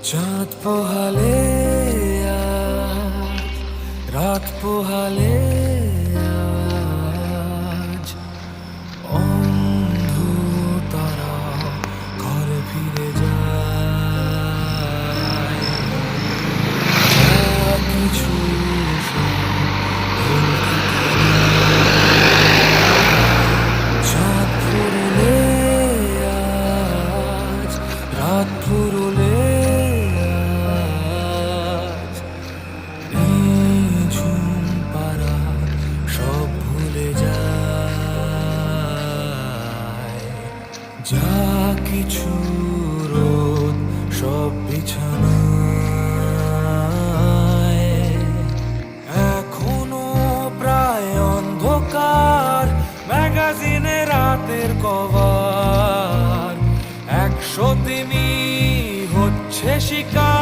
চাঁদ পোহালে আজ, রাত পোহালে আজ, অন্ধ তারা ঘরে ফিরে যায়। যা কিছু চাঁদ ফুরলে আজ, রাত ফুরলে আজ, নিঝুম পারা সব ভুলে যায়। যা কিছু রোদ সব বিছানায়, এখনো প্রায় অন্ধকার ম্যাগাজিনে রাতের কভার। 103 হচ্ছে শিকার।